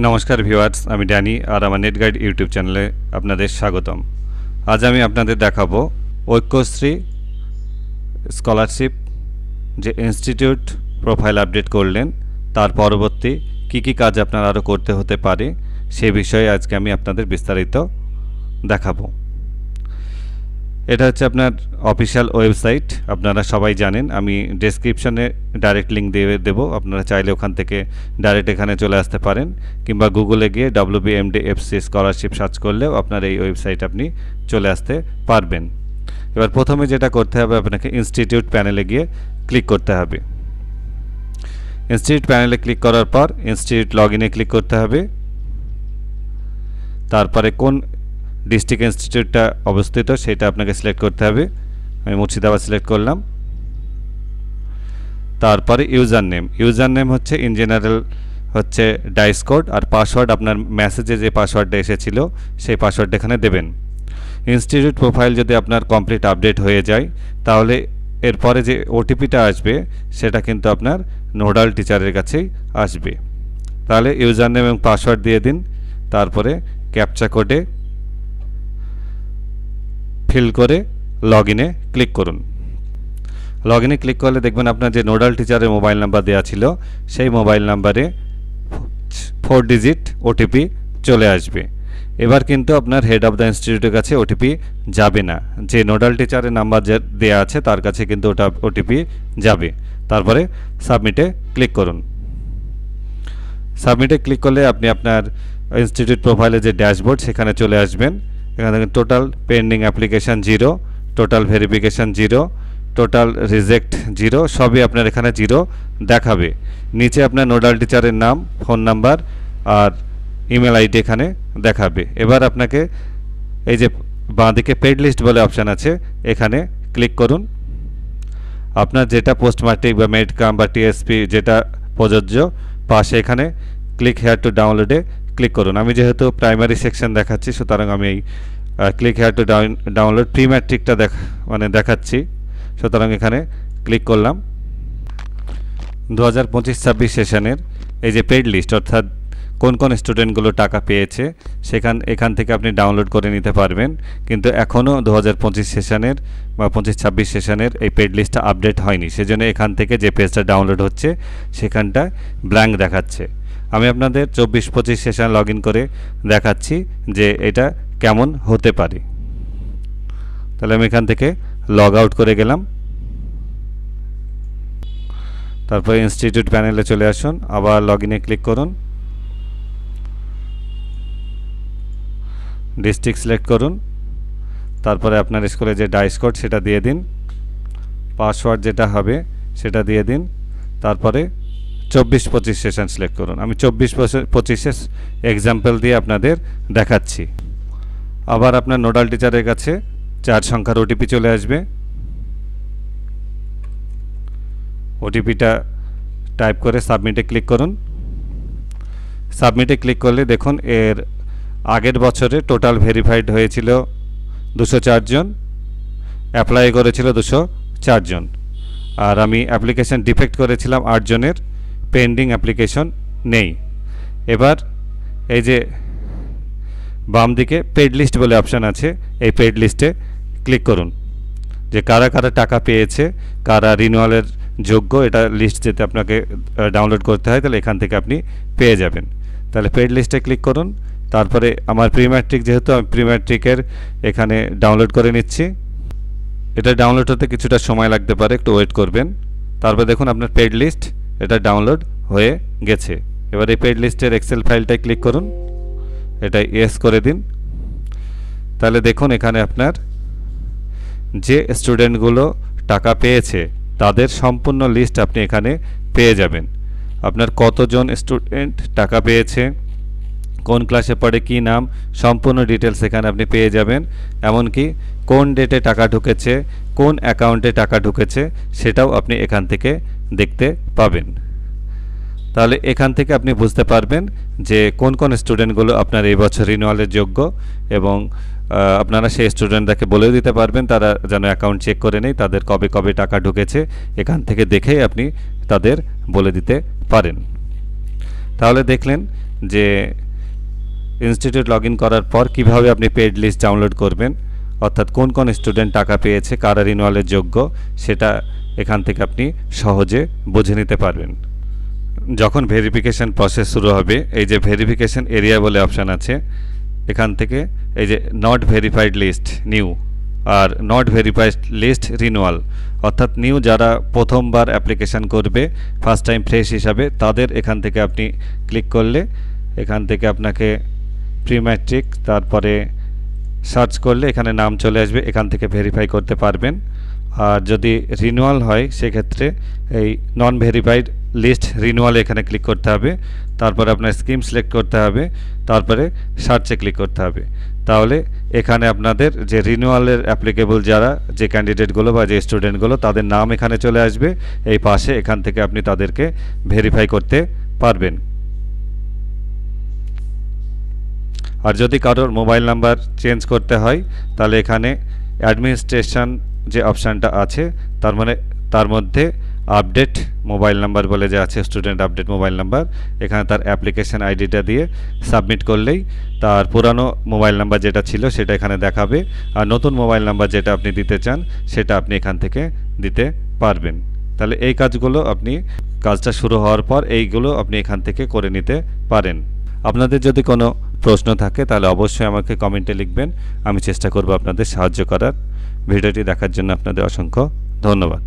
নমস্কার ভিউয়ার্স, আমি ড্যানি আর আমার নেট গাইড ইউটিউব চ্যানেলে আপনাদের স্বাগতম। আজ আমি আপনাদের দেখাবো ঐক্যশ্রী স্কলারশিপ যে ইনস্টিটিউট প্রোফাইল আপডেট করলেন তার পরবর্তী কি কাজ আপনার আরও করতে হতে পারে সে বিষয়ে আজকে আমি আপনাদের বিস্তারিত দেখাবো। এটা হচ্ছে আপনার অফিশিয়াল ওয়েবসাইট, আপনারা সবাই জানেন। আমি ডেসক্রিপশনে ডাইরেক্ট লিঙ্ক দিয়ে দেবো, আপনারা চাইলে ওখান থেকে ডাইরেক্ট এখানে চলে আসতে পারেন, কিংবা গুগলে গিয়ে WBMDFC স্কলারশিপ সার্চ করলেও আপনার এই ওয়েবসাইট আপনি চলে আসতে পারবেন। এবার প্রথমে যেটা করতে হবে, আপনাকে ইনস্টিটিউট প্যানেলে গিয়ে ক্লিক করতে হবে। ইনস্টিটিউট প্যানেলে ক্লিক করার পর ইনস্টিটিউট লগইনে ক্লিক করতে হবে। তারপরে কোন ডিস্ট্রিক্ট ইনস্টিটিউটটা অবস্থিত সেটা আপনাকে সিলেক্ট করতে হবে। আমি মুর্শিদাবাদ সিলেক্ট করলাম। তারপরে ইউজার নেম হচ্ছে ইন জেনারেল হচ্ছে ডাইস কোড, আর পাসওয়ার্ড আপনার মেসেজে যে পাসওয়ার্ডটা এসেছিল সেই পাসওয়ার্ডটা এখানে দেবেন। ইনস্টিটিউট প্রোফাইল যদি আপনার কমপ্লিট আপডেট হয়ে যায় তাহলে এরপরে যে ওটিপিটা আসবে সেটা কিন্তু আপনার নোডাল টিচারের কাছেই আসবে। তাহলে ইউজার নেম এবং পাসওয়ার্ড দিয়ে দিন, তারপরে ক্যাপচা কোডে ফিল করে লগইনে ক্লিক করুন। লগইনে ক্লিক করলে দেখবেন আপনার যে নোডাল টিচারের মোবাইল নাম্বার দেওয়া ছিল সেই মোবাইল নাম্বারে 4 ডিজিট ওটিপি চলে আসবে। এবার কিন্তু আপনার হেড অফ দ্য ইনস্টিটিউটের কাছে ওটিপি যাবে না, যে নোডাল টিচারের নাম্বার যে দেওয়া আছে তার কাছে কিন্তু ওটা ওটিপি যাবে। তারপরে সাবমিটে ক্লিক করুন। সাবমিটে ক্লিক করলে আপনি আপনার ইনস্টিটিউট প্রোফাইলে যে ড্যাশবোর্ড সেখানে চলে আসবেন। এখানে দেখেন total pending application 0, total verification 0, total reject 0, সবই আপনার এখানে 0 দেখাবে। নিচে আপনার নোডাল টিচারের নাম, ফোন নাম্বার আর ইমেল আইডি এখানে দেখাবে। এবার আপনাকে এই যে বাঁদিকে পেড লিস্ট বলে অপশান আছে এখানে ক্লিক করুন। আপনার যেটা পোস্ট ম্যাট্রিক বা মেডকাম বা টিএসপি যেটা প্রযোজ্য পাশে এখানে ক্লিক হেয়ার টু ডাউনলোডে ক্লিক করুন। আমি যেহেতু প্রাইমারি সেকশন দেখাচ্ছি সুতরাং আমি এই click here to download pre ম্যাট্রিকটা দেখাচ্ছি, সুতরাং এখানে ক্লিক করলাম। 2025-26 সেশনের এই যে পেড লিস্ট, অর্থাৎ কোন স্টুডেন্টগুলো টাকা পেয়েছে এখান থেকে আপনি ডাউনলোড করে নিতে পারবেন। কিন্তু এখনও 2025 সেশনের বা 25-26 সেশনের এই পেড লিস্টটা আপডেট হয়নি, সেজন্য এখান থেকে যে পেজটা ডাউনলোড হচ্ছে সেখানটা ব্ল্যাঙ্ক দেখাচ্ছে। আমি আপনাদের 24-25 সেশন লগ ইন করে দেখাচ্ছি যে এটা কেমন হতে পারে। তাহলে আমি এখান থেকে লগ আউট করে গেলাম। তারপর ইনস্টিটিউট প্যানেলে চলে আসুন, আবার লগ ইনে ক্লিক করুন, ডিস্ট্রিক্ট সিলেক্ট করুন, তারপরে আপনার স্কুলে যে ডাইস কোড সেটা দিয়ে দিন, পাসওয়ার্ড যেটা হবে সেটা দিয়ে দিন, তারপরে 24-25 সেশন সিলেক্ট করুন। আমি 24-25 এক্সাম্পল দিয়ে আপনাদের দেখাচ্ছি। আবার আপনার নোডাল টিচারের কাছে 4 সংখ্যার ওটিপি চলে আসবে। ওটিপিটা টাইপ করে সাবমিটে ক্লিক করুন। সাবমিটে ক্লিক করলে দেখুন এর আগের বছরে টোটাল ভেরিফাইড হয়েছিল 204 জন, অ্যাপ্লাই করেছিল 204 জন, আর আমি অ্যাপ্লিকেশন ডিফেক্ট করেছিলাম 8 জনের, পেন্ডিং অ্যাপ্লিকেশন নেই। এবার এই যে বাম দিকে পেড লিস্ট বলে অপশান আছে, এই পেড লিস্টে ক্লিক করুন যে কারা টাকা পেয়েছে, কারা রিনিউয়ালের যোগ্য, এটা লিস্ট যেতে আপনাকে ডাউনলোড করতে হয়, তাহলে এখান থেকে আপনি পেয়ে যাবেন। তাহলে পেড লিস্টে ক্লিক করুন। তারপরে আমার প্রি ম্যাট্রিক, যেহেতু আমি প্রি ম্যাট্রিকের এখানে ডাউনলোড করে নিচ্ছি, এটা ডাউনলোড হতে কিছুটা সময় লাগতে পারে, একটু ওয়েট করবেন। তারপর দেখুন আপনার পেড লিস্ট এটা ডাউনলোড হয়ে গেছে। এবার এই পেড লিস্টের এক্সেল ফাইলটায় ক্লিক করুন, এটা ইয়েস করে দিন। তাহলে দেখুন এখানে আপনার যে স্টুডেন্টগুলো টাকা পেয়েছে তাদের সম্পূর্ণ লিস্ট আপনি এখানে পেয়ে যাবেন। আপনার কতজন স্টুডেন্ট টাকা পেয়েছে, কোন ক্লাসে পড়ে, কী নাম, সম্পূর্ণ ডিটেলস এখানে আপনি পেয়ে যাবেন। এমনকি কোন ডেটে টাকা ঢুকেছে, কোন অ্যাকাউন্টে টাকা ঢুকেছে সেটাও আপনি এখান থেকে দেখতে পাবেন। তাহলে এখান থেকে আপনি বুঝতে পারবেন যে কোন স্টুডেন্টগুলো আপনার এই বছর রিনিউয়ালের যোগ্য, এবং আপনারা সেই স্টুডেন্টদেরকে বলেও দিতে পারবেন তারা যেন অ্যাকাউন্ট চেক করে নেয়, তাদের কবে টাকা ঢুকেছে এখান থেকে দেখেই আপনি তাদের বলে দিতে পারেন। তাহলে দেখলেন যে ইনস্টিটিউট লগ ইন করার পর কিভাবে আপনি পেড লিস্ট ডাউনলোড করবেন, অর্থাৎ কোন কোন স্টুডেন্ট টাকা পেয়েছে, কারা রিনিউয়ালের যোগ্য, সেটা এখান থেকে আপনি সহজে বুঝে নিতে পারবেন। যখন ভেরিফিকেশন প্রসেস শুরু হবে, এই যে ভেরিফিকেশন এরিয়া বলে অপশান আছে, এখান থেকে এই যে নট ভেরিফাইড লিস্ট নিউ আর নট ভেরিফাইড লিস্ট রিনিউয়াল, অর্থাৎ নিউ যারা প্রথমবার অ্যাপ্লিকেশান করবে ফার্স্ট টাইম ফ্রেশ হিসাবে, তাদের এখান থেকে আপনি ক্লিক করলে এখান থেকে আপনাকে প্রি ম্যাট্রিক তারপরে সার্চ করলে এখানে নাম চলে আসবে, এখান থেকে ভেরিফাই করতে পারবেন। আর যদি রিনিউয়াল হয় সেক্ষেত্রে এই নন ভেরিফাইড লিস্ট রিনিউয়াল এখানে ক্লিক করতে হবে, তারপরে আপনার স্কিম সিলেক্ট করতে হবে, তারপরে সার্চে ক্লিক করতে হবে। তাহলে এখানে আপনাদের যে রিনিউয়ালের অ্যাপ্লিকেবল যারা যে ক্যান্ডিডেটগুলো বা যে স্টুডেন্টগুলো তাদের নাম এখানে চলে আসবে, এই পাশে এখান থেকে আপনি তাদেরকে ভেরিফাই করতে পারবেন। আর যদি কারোর মোবাইল নাম্বার চেঞ্জ করতে হয় তাহলে এখানে অ্যাডমিনিস্ট্রেশন যে অপশানটা আছে তার মধ্যে আপডেট মোবাইল নাম্বার বলে যে আছে, স্টুডেন্ট আপডেট মোবাইল নাম্বার, এখানে তার অ্যাপ্লিকেশন আইডিটা দিয়ে সাবমিট করলেই তার পুরানো মোবাইল নাম্বার যেটা ছিল সেটা এখানে দেখাবে, আর নতুন মোবাইল নাম্বার যেটা আপনি দিতে চান সেটা আপনি এখান থেকে দিতে পারবেন। তাহলে এই কাজগুলো আপনি কাজটা শুরু হওয়ার পর এইগুলো আপনি এখান থেকে করে নিতে পারেন। আপনাদের যদি কোনো প্রশ্ন থাকে তাহলে অবশ্যই আমাকে কমেন্টে লিখবেন, আমি চেষ্টা করব আপনাদের সাহায্য করার। ভিডিওটি দেখার জন্য আপনাদের অসংখ্য ধন্যবাদ।